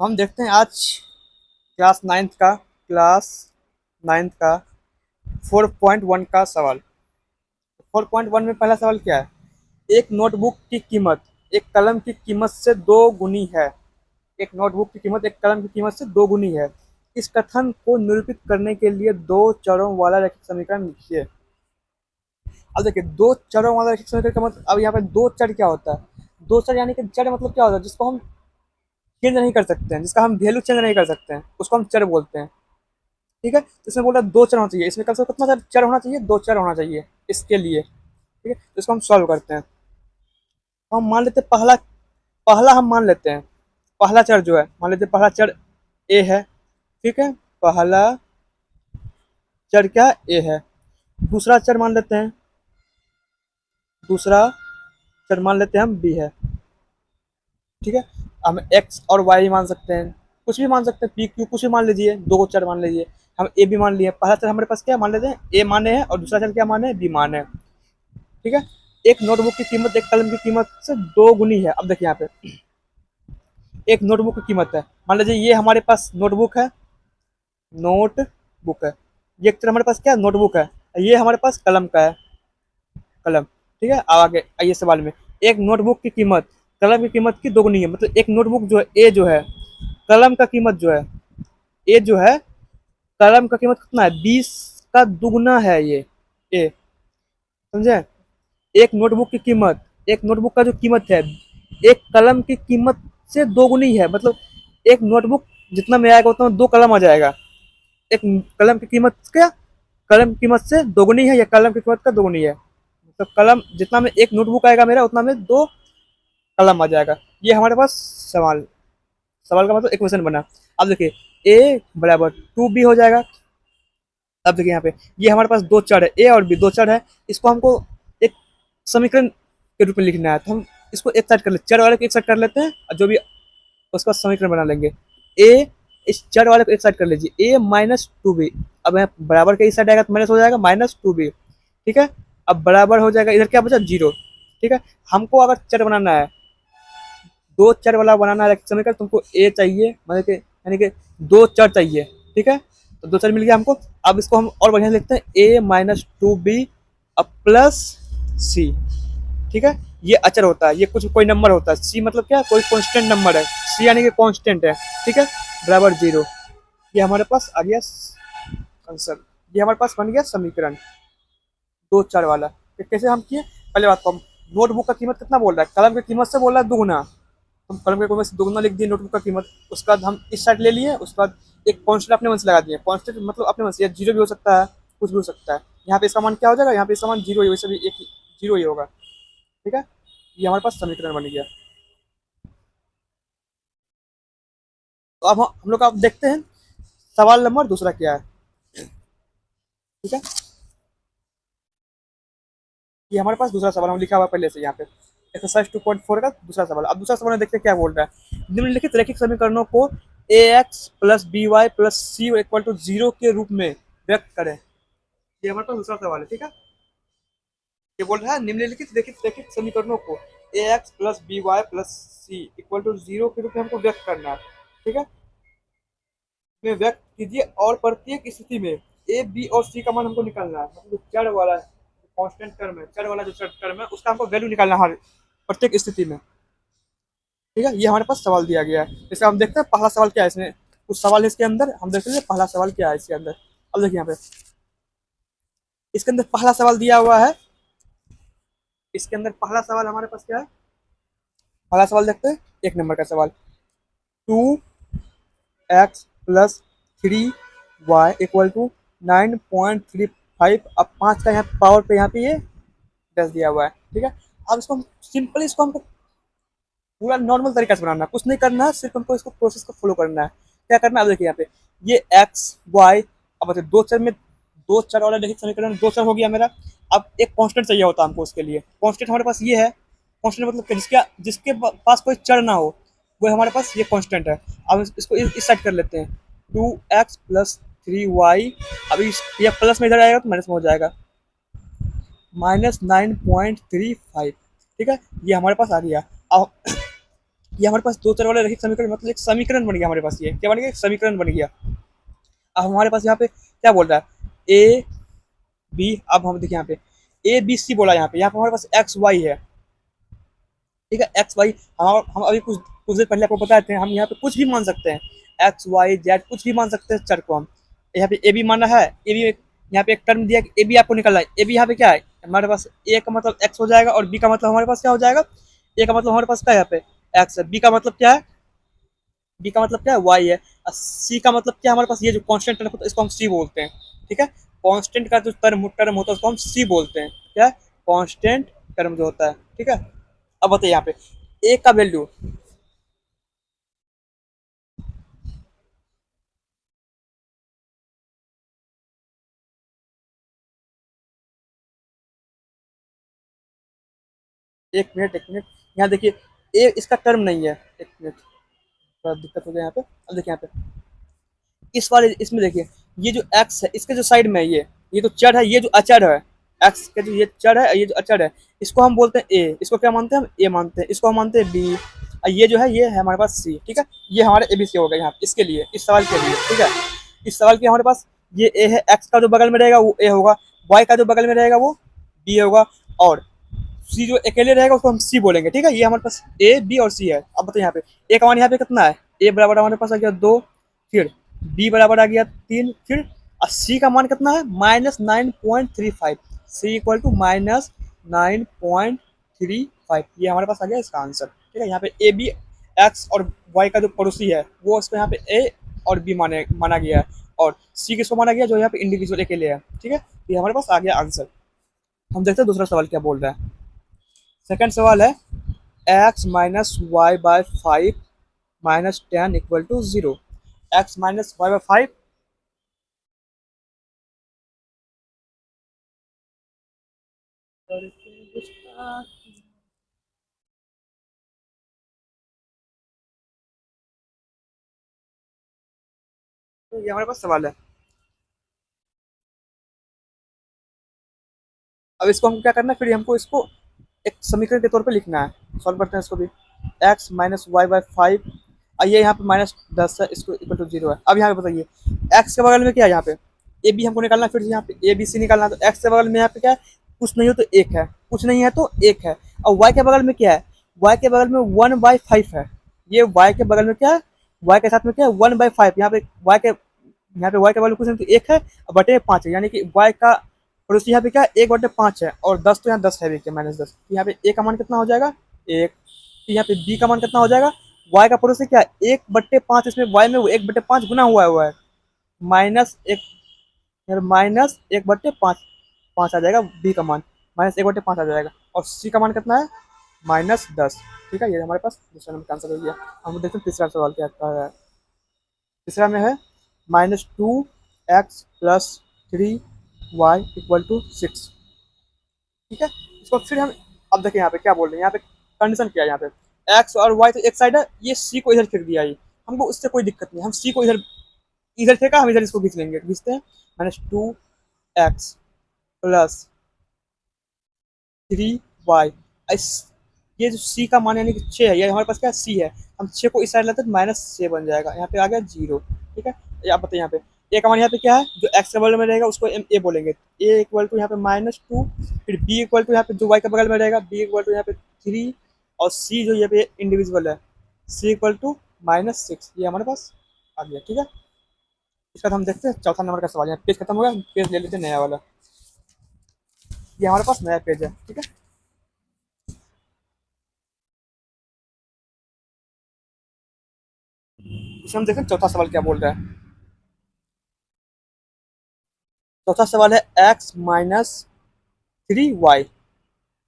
हम देखते हैं आज क्लास नाइन्थ का 4.1 का सवाल। 4.1 में पहला सवाल क्या है? एक नोटबुक की कीमत एक कलम की कीमत से दो गुनी है। एक नोटबुक की कीमत एक कलम की कीमत से दो गुनी है। इस कथन को निरूपित करने के लिए दो चरों वाला रैखिक समीकरण लिखिए। अब देखिए, दो चरों वाला रैखिक समीकरण का मतलब, अब यहाँ पे दो चर क्या होता है? दो चर यानी कि चर मतलब क्या होता है? जिसको हम चेंज नहीं कर सकते हैं, जिसका हम वैल्यू चेंज नहीं कर सकते हैं, उसको हम चर बोलते हैं। ठीक है, तो इसमें बोला दो चर होना चाहिए। इसमें कम से कम कितना चर होना चाहिए? दो चर होना चाहिए इसके लिए। ठीक है, तो इसको हम सॉल्व करते हैं। हम मान लेते हैं पहला पहला हम मान लेते हैं, पहला चर जो है, मान लेते हैं पहला चर ए है। ठीक है, पहला चर क्या? ए है। दूसरा चर मान लेते हैं, दूसरा चर मान लेते हैं हम बी है। ठीक है, हम एक्स और वाई मान सकते हैं, कुछ भी मान सकते हैं, पी क्यू कुछ भी मान लीजिए, दो चर मान लीजिए। हम ए भी मान लिए। पहला चर हमारे पास क्या मान लेते हैं? ए माने हैं, और दूसरा चर क्या माने हैं? बी माने हैं। ठीक है, एक नोटबुक की कीमत एक कलम की कीमत से दो गुनी है। अब देखिए यहाँ पे एक नोटबुक की कीमत है, मान लीजिए ये हमारे पास नोटबुक है, नोटबुक है। ये एक तरह हमारे पास क्या? नोटबुक है। ये हमारे पास कलम का है, कलम। ठीक है, अब आगे आइए सवाल में। एक नोटबुक की कीमत कलम की कीमत की दोगुनी है। मतलब एक नोटबुक जो है ए जो है, कलम का कीमत जो है, ए जो है, कलम का कीमत कितना है? 20 का दुगुना है ये ए। समझे? एक नोटबुक की कीमत, एक नोटबुक का जो कीमत है, एक कलम की कीमत से दोगुनी है। मतलब एक नोटबुक जितना में आएगा उतना में दो कलम आ जाएगा। एक कलम की कीमत क्या? कलम की कीमत से दोगुनी है, या कलम की कीमत का दोगुनी है। तो कलम जितना में एक नोटबुक आएगा मेरा, उतना में दो कलम आ जाएगा। ये हमारे पास सवाल सवाल का मतलब इक्वेशन बना। अब देखिए, ए बराबर टू बी हो जाएगा। अब देखिए यहाँ पे, ये हमारे पास दो चर है, ए और बी दो चर है। इसको हमको एक समीकरण के रूप में लिखना है, तो हम इसको एक साइड कर लेते, चर वाले को एक साइड कर लेते हैं, और जो भी उसका समीकरण बना लेंगे। ए, इस चर वाले को एक साइड कर लीजिए, ए माइनस टू बी। अब यहाँ बराबर का इस साइड आएगा तो माइनस हो जाएगा, माइनस टू बी। ठीक है, अब बराबर हो जाएगा, इधर क्या बचा? जीरो। ठीक है, हमको अगर चर बनाना है, दो चर वाला बनाना है समीकरण, तुमको ए चाहिए, मतलब कि यानी कि दो चर चाहिए। ठीक है, तो दो चर मिल गया हमको। अब इसको हम और बढ़िया लिखते हैं, ए माइनस टू बी अब प्लस सी। ठीक है, ये अचर होता है, ये कुछ कोई नंबर होता है। सी मतलब क्या? कोई कांस्टेंट नंबर है। सी यानी कि कांस्टेंट है। ठीक है, बराबर जीरो। ये हमारे पास आ गया आंसर। ये हमारे पास बन गया समीकरण दो चार वाला। तो कैसे हम किए? पहले बात को, हम नोटबुक का कीमत कितना बोल रहा है? कलम की कीमत से बोल रहा है दुगुना। हम कलम की कीमत से दुगुना लिख दिए नोटबुक का कीमत। उसके बाद हम इस साइड ले लिए, उसके बाद एक कॉन्स्टेंट अपने मन से लगा दिए। कॉन्स्टेंट मतलब अपने मन से, या जीरो भी हो सकता है, कुछ भी हो सकता है। यहाँ पे इसका मान क्या हो जाएगा? यहाँ पे इसका मान जीरो ही, वैसे भी एक जीरो ही होगा। ठीक है, ये हमारे पास समीकरण बन गया। तो अब हम लोग अब देखते हैं सवाल नंबर दूसरा क्या है। ठीक है, ये हमारे पास दूसरा सवाल हम लिखा हुआ है पहले से यहाँ पे, एक्सरसाइज 2.4 का दूसरा सवाल। अब दूसरा सवाल में देखते हैं क्या बोल रहा है। निम्नलिखित रैखिक समीकरणों को A X plus B Y plus C equal to zero के रूप में व्यक्त करें। ये हमारे पास दूसरा सवाल है। ठीक है, ये बोल रहा है निम्नलिखित रैखिक रैखिक समीकरणों को A X plus B Y plus C equal to zero के रूप में हमको व्यक्त करना है। ठीक है, में व्यक्त कीजिए, और प्रत्येक स्थिति में ए बी और सी का मान हमको निकालना है। मतलब चर वाला कांस्टेंट टर्म है, चर वाला जो टर्म है उसका हमको वैल्यू निकालना है प्रत्येक स्थिति में। ठीक है, ये हमारे पास सवाल दिया गया है। इसका हम देखते हैं पहला सवाल क्या है इसमें। कुछ सवाल है इसके अंदर, हम देखते हैं पहला सवाल क्या है इसके अंदर। अब देखिए यहाँ पे इसके अंदर पहला सवाल दिया हुआ है। इसके अंदर पहला सवाल हमारे पास क्या है? पहला सवाल देखते हैं, एक नंबर का सवाल। Two x plus three y equal to 9.35। अब पाँच का यहाँ पावर पे यहाँ पे ये 10 दिया हुआ है। ठीक है, अब इसको हम सिंपली इसको हमको पूरा नॉर्मल तरीका से बनाना है, कुछ नहीं करना है, सिर्फ हमको इसको प्रोसेस को फॉलो करना है। क्या करना है? अब देखिए यहाँ पे ये एक्स वाई, अब बताइए दो चर में, दो चर वाला देखिए समीकरण, दो चर हो गया मेरा। अब एक कांस्टेंट चाहिए होता है हमको उसके लिए। कांस्टेंट हमारे पास ये है। कांस्टेंट मतलब कि जिसके जिसके पास कोई चर ना हो, वो हमारे पास ये कांस्टेंट है। अब इसको इस साइड कर लेते हैं, two x plus three y. अब ये प्लस में इधर आएगा तो माइनस में हो जाएगा, -9.35। ठीक है, ये हमारे पास आ गया। अब ये हमारे पास दो चर वाला रैखिक समीकरण, मतलब एक समीकरण बन गया हमारे पास। ये क्या बन गया? एक समीकरण बन गया। अब हमारे पास यहाँ पे क्या बोल रहा है? A B. अब हम देखिए यहाँ पे ए बी सी बोला, यहाँ पे हमारे पास एक्स वाई है, ठीक है, एक्स वाई। हम अभी कुछ कुछ देर पहले आपको बताए थे, हम यहाँ पे कुछ भी मान सकते हैं, एक्स वाई जेड कुछ भी मान सकते हैं चर को हम। यहाँ पे ए बी माना है, ए बी यहाँ पे एक टर्म दिया कि ए बी आपको निकालना है। ए बी यहाँ पे क्या है? हमारे पास ए का मतलब एक्स हो जाएगा, और बी का मतलब हमारे पास क्या हो जाएगा? ए का मतलब हमारे पास क्या है यहाँ पे? एक्स है। बी का मतलब क्या है? बी का मतलब क्या है? वाई है। और सी का मतलब क्या है हमारे पास? ये जो कॉन्स्टेंट टर्म होता है इसको हम सी बोलते हैं, ठीक है। कॉन्स्टेंट का जो टर्म टर्म होता है उसको हम सी बोलते हैं, क्या? कॉन्स्टेंट टर्म जो होता है, ठीक है। अब बताइए यहाँ पे ए का वैल्यू, एक मिनट, यहाँ देखिए ए इसका टर्म नहीं है, एक मिनट, थोड़ा दिक्कत हो गया यहाँ पे। अब देखिए यहाँ पे इस वाले इसमें देखिए, ये जो एक्स है इसके जो साइड में है, ये तो चर है, ये जो अचर है, एक्स का जो ये चर है, ये जो अचर है, इसको हम बोलते हैं ए। इसको क्या मानते हैं हम? ए मानते हैं। इसको हम मानते हैं बी। और ये जो है ये है हमारे पास सी, ठीक है। ये हमारे ए बी सी हो गया यहाँ इसके लिए, इस सवाल के लिए, ठीक है। इस सवाल के हमारे पास ये ए है, एक्स का जो बगल में रहेगा वो ए होगा, वाई का जो बगल में रहेगा वो बी होगा, और सी जो अकेले रहेगा उसको हम सी बोलेंगे, ठीक है। ये हमारे पास ए बी और सी है। अब बताइए यहाँ पे ए का मान यहाँ पे कितना है? ए बराबर हमारे पास आ गया 2, फिर बी बराबर आ गया 3, फिर सी का मान कितना है? -9.35। सी इक्वल टू -9.35। ये हमारे पास आ गया इसका आंसर, ठीक है। यहाँ पे ए बी एक्स और वाई का जो पड़ोसी है वो इसको यहाँ पे ए और बी माना गया है, और सी किसको माना गया? जो यहाँ पे इंडिविजुअल अकेले है, ठीक है। ये हमारे पास आ गया आंसर। हम देखते हैं दूसरा सवाल क्या बोल रहा है। सेकंड सवाल है x minus y by 5 -10 equal to 0। X minus y by 5, तो ये हमारे पास सवाल है। अब इसको हमको क्या करना है? फिर हमको इसको एक समीकरण के तौर पे लिखना है। सॉल्व करते हैं इसको भी। एक्स माइनस वाई बाय 5, ये यहाँ पे -10 है, इसको इक्वल टू 0 है। अब यहाँ पे बताइए एक्स के बगल में क्या है? यहाँ पे ए बी हमको निकालना है, फिर यहाँ पे ए बी सी निकालना है। तो एक्स के बगल में यहाँ पे क्या है? कुछ नहीं हो तो एक है, कुछ नहीं है तो एक है। और वाई के बगल में क्या है? वाई के बगल में 1/5 है। ये वाई के बगल में क्या है? वाई के साथ में क्या है? 1/5। यहाँ पे वाई का वैल्यू कुछ नहीं तो एक है, और बटे 5 है, यानी कि वाई का पड़ोसी यहाँ पे क्या है? 1/5 है, और 10 तो यहाँ 10 है, देखिए -10। तो यहाँ पे ए का मान कितना हो जाएगा? 1। तो यहाँ पे बी का मान कितना हो जाएगा? वाई का पड़ोसी क्या है? 1/5। इसमें वाई में 1/5 गुना हुआ है, -1, -1/5 5 आ जाएगा बी का मान, -1/5 आ जाएगा। और सी का मान कितना है? -10, ठीक है। ये हमारे पास दूसरा नंबर का आंसर हो गया। हम देखते हैं तीसरा सवाल क्या आता है। तीसरा में है -2x + 3y = 6, ठीक है। इसको फिर हम, अब देखिए यहाँ पे क्या बोल रहे हैं, यहाँ पे कंडीशन क्या है? यहाँ पे एक्स और वाई तो एक साइड है, ये सी को इधर फेंक दिया। ये हमको उससे कोई दिक्कत नहीं, हम सी को इधर इधर फेंका, हम इधर इसको खींच लेंगे, खींचते हैं। -2x + 3y, इस ये जो सी का मान यानी कि 6 है, ये हमारे पास क्या है? सी है। हम 6 को इस साइड लाते हैं तो -6 बन जाएगा, यहाँ पे आ गया 0, ठीक है। आप बताइए यहाँ पे ए का मान यहाँ पे क्या है? जो एक्स के बगल में रहेगा उसको ए बोलेंगे। ए इक्वल टू यहाँ पे -2, फिर बी इक्वल टू यहाँ पे जो वाई के बगल में रहेगा बी इक्वल टू यहाँ पे 3, और सी जो यहाँ पे इंडिविजुअल है सी इक्वल टू -6। ये हमारे पास आ गया, ठीक है। इसका हम देखते हैं चौथा नंबर का सवाल। यहाँ पेज खत्म हो गया, पेज ले लेते हैं नया वाला। ये हमारे पास नया पेज है, ठीक है। इसमें हम देखते हैं चौथा सवाल क्या बोल रहा है। चौथा सवाल है x - 3y,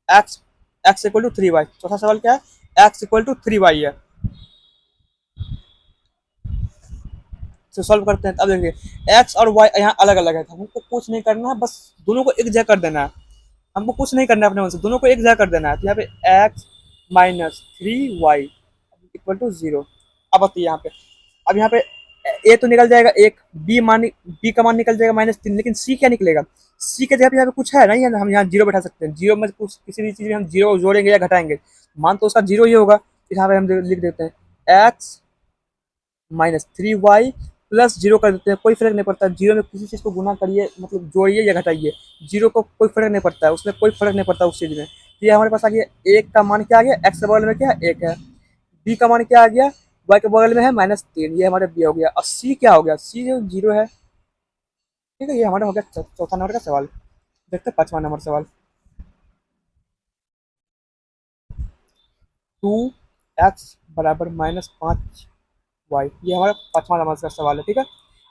x x equal to 3y। चौथा सवाल क्या है? एक्स इक्वल टू 3y है। तो सॉल्व करते हैं। अब देखेंगे एक्स और वाई यहाँ अलग अलग है, तो हमको कुछ नहीं करना है, बस दोनों को एक जगह कर देना है। हमको कुछ नहीं करना है अपने मन से, दोनों को एक जगह कर देना है। तो यहाँ पे x - 3y = 0। अब बताइए यहाँ पे, अब यहाँ पे ए तो निकल जाएगा एक, बी का मान निकल जाएगा -3, लेकिन सी क्या निकलेगा? सी के जगह पे यहाँ पे कुछ है नहीं है, हम यहाँ जीरो बैठा सकते हैं। जीरो में कुछ किसी भी चीज़ में हम जीरो जोड़ेंगे या घटाएंगे, मान तो उसका जीरो ही होगा। यहाँ पे हम लिख देते हैं x minus 3y plus zero कर देते हैं, कोई फर्क नहीं पड़ता, जीरो में किसी चीज़ को गुना करिए मतलब जोड़िए या घटाइए, जीरो को कोई फर्क नहीं पड़ता है, उसमें कोई फर्क नहीं पड़ता उस चीज़ में। तो ये हमारे पास आ गया एक का मान क्या आ गया, एक्स के बगल में क्या है एक है, बी का मान क्या आ गया वाई के बगल में है -3, ये हमारे बी हो गया। और सी क्या हो गया, सी जो जीरो है। ठीक है, ये हमारा हो गया चौथा नंबर का सवाल। देखते हैं पांचवा नंबर सवाल। 2x बराबर -5y, ये हमारा पांचवा नंबर का सवाल है। ठीक है,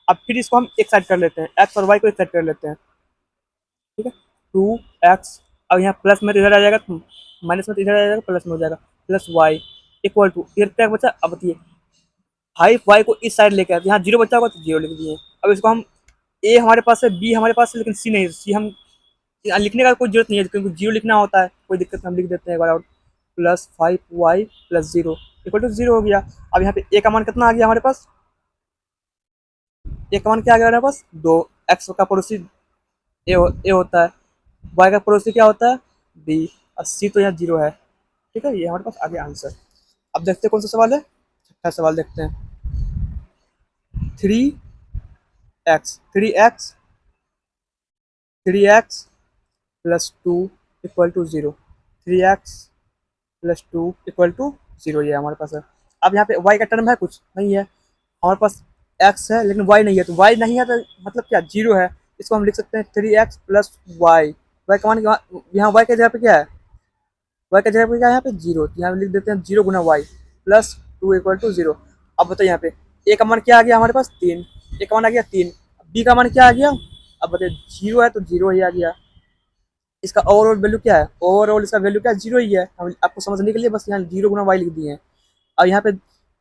अब फिर इसको हम एक साइड कर लेते हैं, एक्स और वाई को एक साइड कर लेते हैं। ठीक है, 2x, अब यहाँ प्लस में तो इधर आ जाएगा, माइनस में तो इधर आ जाएगा, प्लस में हो जाएगा, प्लस वाई इक्वल टू इधर क्या बचा, अब बताइए 5y को इस साइड लेके आते, यहाँ जीरो बचा होगा तो जीरो लिख दिए। अब इसको हम ए हमारे पास है, बी हमारे पास है, लेकिन सी नहीं, सी हम यहाँ लिखने का कोई जरूरत नहीं है क्योंकि जीरो लिखना होता है, कोई दिक्कत नहीं, हम लिख देते हैं एक बार और, plus 5y plus zero equal to zero हो गया। अब यहाँ पे ए का मान कितना आ गया हमारे पास, ए का मान क्या आ गया हमारे पास, दो, एक्स का पड़ोसी ए होता है, वाई का पड़ोसी क्या होता है बी, और सी तो यहाँ जीरो है। ठीक है, ये हमारे पास आगे आंसर। अब देखते हैं कौन सा सवाल है, छठा सवाल देखते हैं। 3x 3x plus two equal to zero, 3x+2 = 0, ये हमारे पास है। अब यहाँ पे y का टर्म है कुछ नहीं है हमारे पास, x है लेकिन y नहीं है, तो y नहीं है तो मतलब क्या जीरो है, इसको हम लिख सकते हैं 3x प्लस वाई, वाई का मान यहाँ y के जगह पे क्या है, y के जगह पे क्या है यहाँ पे जीरो, तो यहाँ लिख देते हैं जीरो गुना वाई प्लस 2 = 0। अब बताइए यहाँ पे a का मान क्या आ गया हमारे पास, 3, a का मान आ गया 3, b का मान क्या आ गया, अब बताइए जीरो है तो जीरो ही आ गया, इसका ओवरऑल वैल्यू क्या है, ओवरऑल इसका वैल्यू क्या है, जीरो ही है, हम आपको समझने के लिए बस यहाँ जीरो गुना वाई लिख दिए हैं। अब यहाँ पे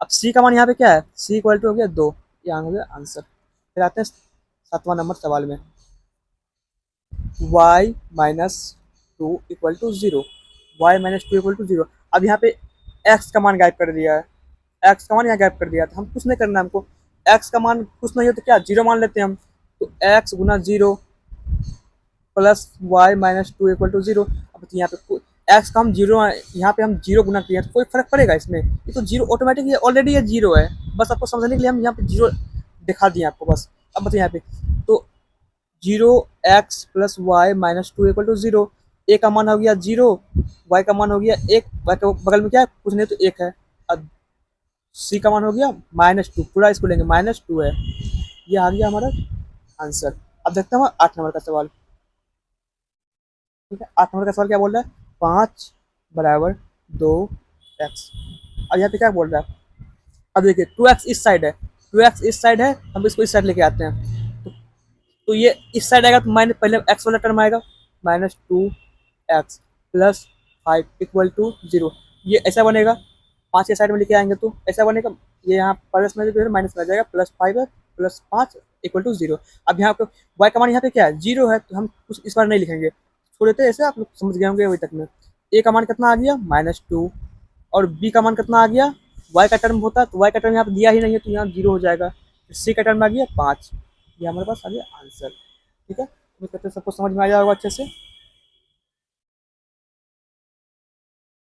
अब सी का मान यहाँ पे क्या है, सी इक्वल टू हो गया 2, यहाँ हो गया आंसर। फिर आते हैं सातवां नंबर सवाल में, y-2 = 0, y-2 = 0। अब यहाँ पे x का मान गायब कर दिया है, x का मान यहाँ गायब कर दिया, तो हम कुछ नहीं करना हमको, x का मान कुछ नहीं हो तो क्या जीरो मान लेते हैं हम, तो x गुना जीरो प्लस y-2 = 0। अब तो यहाँ पे एक्स का हम जीरो, यहाँ पे हम जीरो गुना किए तो कोई फर्क पड़ेगा इसमें, ये तो जीरो ऑटोमेटिक, ये ऑलरेडी ये जीरो है, बस आपको समझने के लिए हम यहाँ पे जीरो दिखा दिए आपको बस। अब बताइए यहाँ पे तो 0x+y-2 = 0, ए का मान हो गया जीरो, वाई का मान हो गया एक, वाई के बगल में क्या है कुछ नहीं तो एक है, अब सी का मान हो गया -2, पूरा इसको लेंगे -2 है, ये आ गया हमारा आंसर। अब देखते हैं 8 नंबर का सवाल। ठीक है, 8 नंबर का सवाल क्या बोल रहा है, 5 बराबर 2x। अब यहाँ पे क्या बोल रहा है, अब देखिए 2x इस साइड है, 2x इस साइड है, हम इसको इस साइड लेके आते हैं, तो ये इस साइड आएगा तो माइनस, पहले x वाला टर्म आएगा -2x प्लस 5 = 0, ये ऐसा बनेगा, 5 के साइड में लेके आएंगे तो ऐसा बनेगा, ये यहाँ प्लस में जो है माइनस में आ जाएगा, +5 है प्लस 5 = 0। अब यहाँ पे y का मान यहाँ पे क्या है जीरो है, तो हम कुछ इस बार नहीं लिखेंगे, छोड़ देते हैं ऐसे, आप लोग समझ गए होंगे अभी तक में। ए का मान कितना आ गया -2, और बी का मान कितना आ गया, y का टर्म होता तो y का टर्म यहाँ पे दिया ही नहीं है तो यहाँ जीरो हो जाएगा, सी का टर्म आ गया 5, ये हमारे पास आ गया आंसर। ठीक है, उम्मीद करते हैं सबको समझ में आया होगा अच्छे से।